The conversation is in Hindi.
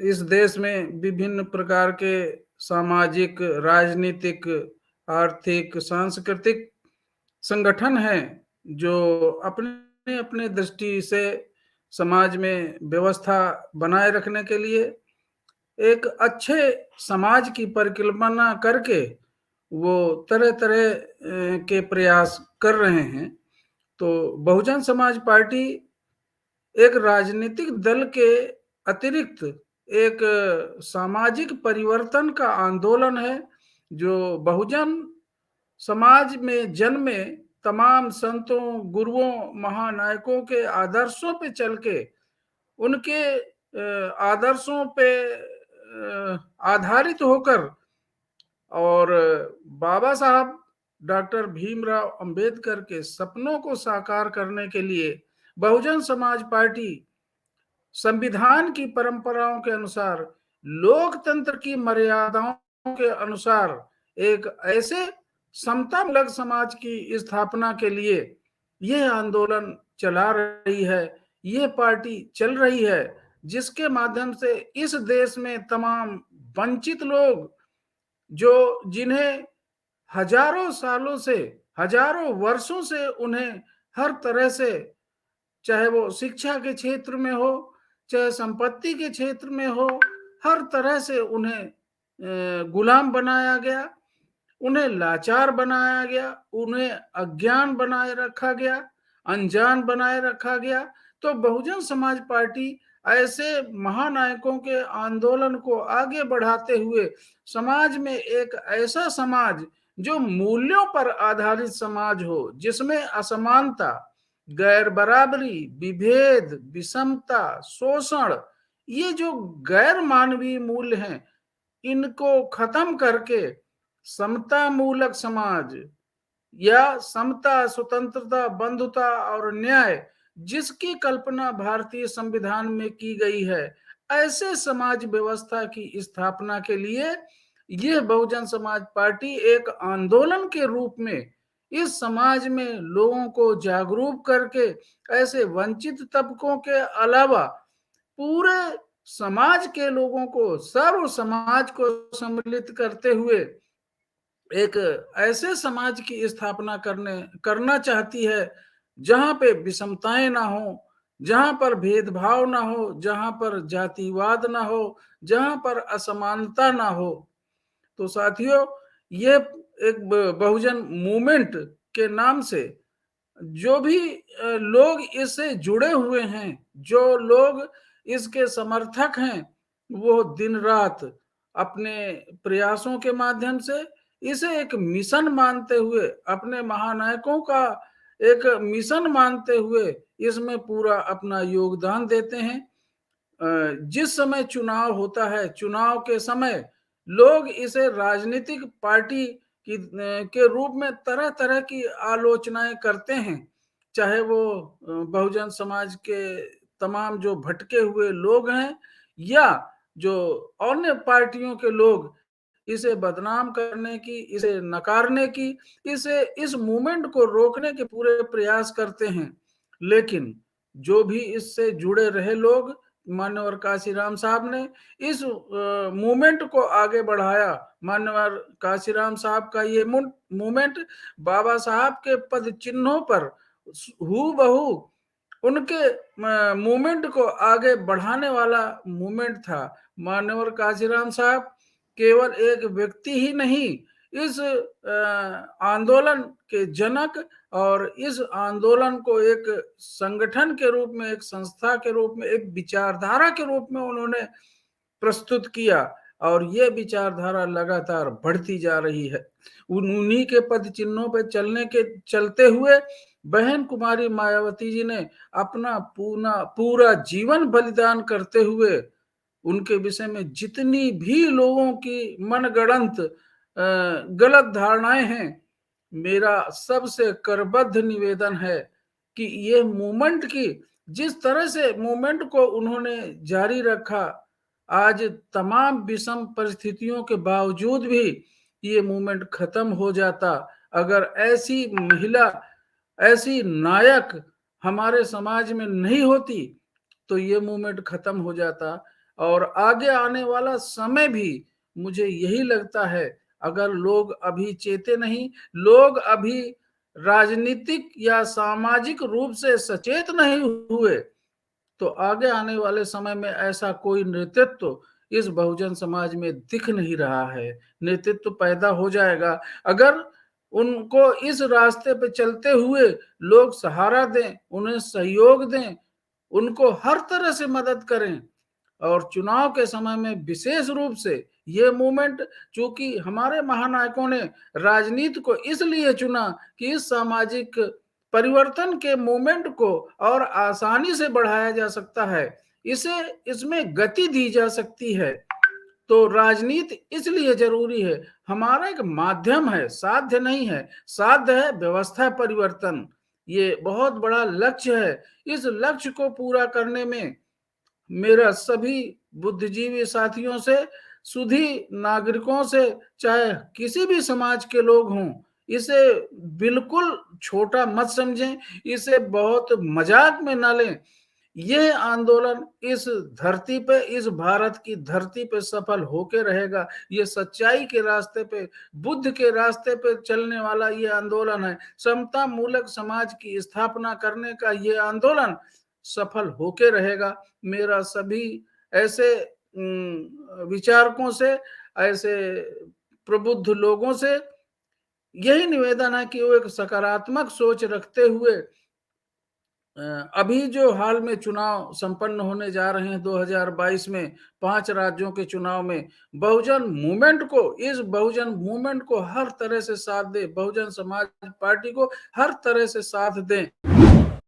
इस देश में विभिन्न प्रकार के सामाजिक, राजनीतिक, आर्थिक, सांस्कृतिक संगठन हैं, जो अपने-अपने दृष्टि से समाज में व्यवस्था बनाए रखने के लिए एक अच्छे समाज की परिकल्पना करके वो तरह-तरह के प्रयास कर रहे हैं। तो बहुजन समाज पार्टी एक राजनीतिक दल के अतिरिक्त एक सामाजिक परिवर्तन का आंदोलन है, जो बहुजन समाज में जन्मे तमाम संतों, गुरुओं, महानायकों के आदर्शों पे चल के उनके आदर्शों पे आधारित होकर और बाबा साहब डॉक्टर भीमराव अंबेडकर के सपनों को साकार करने के लिए बहुजन समाज पार्टी संविधान की परंपराओं के अनुसार, लोकतंत्र की मर्यादाओं के अनुसार एक ऐसे समतामूलक समाज की स्थापना के लिए यह आंदोलन चला रही है, ये पार्टी चल रही है, जिसके माध्यम से इस देश में तमाम वंचित लोग जो जिन्हें हजारों सालों से, हजारों वर्षों से उन्हें हर तरह से, चाहे वो शिक्षा के क्षेत्र में हो, चाहे संपत्ति के क्षेत्र में हो, हर तरह से उन्हें गुलाम बनाया गया, उन्हें लाचार बनाया गया, उन्हें अज्ञान बनाए रखा गया, अनजान बनाए रखा गया। तो बहुजन समाज पार्टी ऐसे महानायकों के आंदोलन को आगे बढ़ाते हुए समाज में एक ऐसा समाज जो मूल्यों पर आधारित समाज हो, जिसमें असमानता, गैर बराबरी, विभेद, विषमता, शोषण, ये जो गैर मानवीय मूल्य हैं, इनको खत्म करके समता मूलक समाज या समता, स्वतंत्रता, बंधुता और न्याय, जिसकी कल्पना भारतीय संविधान में की गई है, ऐसे समाज व्यवस्था की स्थापना के लिए यह बहुजन समाज पार्टी एक आंदोलन के रूप में इस समाज में लोगों को जागरूक करके ऐसे वंचित तबकों के अलावा पूरे समाज के लोगों को, सर्व समाज को सम्मिलित करते हुए एक ऐसे समाज की स्थापना करना चाहती है, जहां पे विषमताएं ना हो, जहां पर भेदभाव ना हो, जहां पर जातिवाद ना हो, जहां पर असमानता ना हो। तो साथियों, ये एक बहुजन मूवमेंट के नाम से जो भी लोग इससे जुड़े हुए हैं, जो लोग इसके समर्थक हैं, वो दिन रात अपने प्रयासों के माध्यम से इसे एक मिशन मानते हुए, अपने महानायकों का एक मिशन मानते हुए इसमें पूरा अपना योगदान देते हैं। जिस समय चुनाव होता है, चुनाव के समय लोग इसे राजनीतिक पार्टी के रूप में तरह तरह की आलोचनाएं करते हैं, चाहे वो बहुजन समाज के तमाम जो भटके हुए लोग हैं या जो अन्य पार्टियों के लोग इसे बदनाम करने की, इसे नकारने की, इस मूवमेंट को रोकने के पूरे प्रयास करते हैं। लेकिन जो भी इससे जुड़े रहे लोग, मान्यवर काशीराम साहब ने इस मूवमेंट को आगे बढ़ाया। मान्यवर काशीराम साहब का ये मूवमेंट बाबा साहब के पद चिन्हों पर हूबहू उनके मूवमेंट को आगे बढ़ाने वाला मूवमेंट था। मान्यवर काशीराम साहब केवल एक व्यक्ति ही नहीं, इस आंदोलन के जनक और इस आंदोलन को एक संगठन के रूप में, एक संस्था के रूप में, एक विचारधारा के रूप में उन्होंने प्रस्तुत किया और ये विचारधारा लगातार बढ़ती जा रही है। उन्हीं के पद चिन्हों पे चलते हुए बहन कुमारी मायावती जी ने अपना पूरा जीवन बलिदान करते हुए उनके विषय में जितनी भी लोगों की मनगढ़ंत गलत धारणाएं हैं, मेरा सबसे करबद्ध निवेदन है कि ये मूवमेंट की, जिस तरह से मूवमेंट को उन्होंने जारी रखा, आज तमाम विषम परिस्थितियों के बावजूद भी ये मूवमेंट खत्म हो जाता अगर ऐसी महिला, ऐसी नायक हमारे समाज में नहीं होती, तो ये मूवमेंट खत्म हो जाता। और आगे आने वाला समय भी मुझे यही लगता है, अगर लोग अभी चेते नहीं, लोग अभी राजनीतिक या सामाजिक रूप से सचेत नहीं हुए, तो आगे आने वाले समय में ऐसा कोई नेतृत्व इस बहुजन समाज में दिख नहीं रहा है। नेतृत्व पैदा हो जाएगा, अगर उनको इस रास्ते पे चलते हुए लोग सहारा दें, उन्हें सहयोग दें, उनको हर तरह से मदद करें। और चुनाव के समय में विशेष रूप से ये मूवमेंट, चूंकि हमारे महानायकों ने राजनीति को इसलिए चुना कि इस सामाजिक परिवर्तन के मूवमेंट को और आसानी से बढ़ाया जा सकता है, इसे इसमें गति दी जा सकती है। तो राजनीति इसलिए जरूरी है, हमारा एक माध्यम है, साध्य नहीं है। साध्य है व्यवस्था परिवर्तन, ये बहुत बड़ा लक्ष्य है। इस लक्ष्य को पूरा करने में मेरा सभी बुद्धिजीवी साथियों से, सुधी नागरिकों से, चाहे किसी भी समाज के लोग हों, इसे बिल्कुल छोटा मत समझें, इसे बहुत मजाक में ना लें। यह आंदोलन इस धरती पे, इस भारत की धरती पे सफल होके रहेगा। ये सच्चाई के रास्ते पे, बुद्ध के रास्ते पे चलने वाला ये आंदोलन है। समता मूलक समाज की स्थापना करने का ये आंदोलन सफल होके रहेगा। मेरा सभी ऐसे विचारकों से, ऐसे प्रबुद्ध लोगों से यही निवेदन है कि वो एक सकारात्मक सोच रखते हुए अभी जो हाल में चुनाव संपन्न होने जा रहे हैं 2022 में 5 राज्यों के चुनाव में, बहुजन मूवमेंट को, इस बहुजन मूवमेंट को हर तरह से साथ दें, बहुजन समाज पार्टी को हर तरह से साथ दें।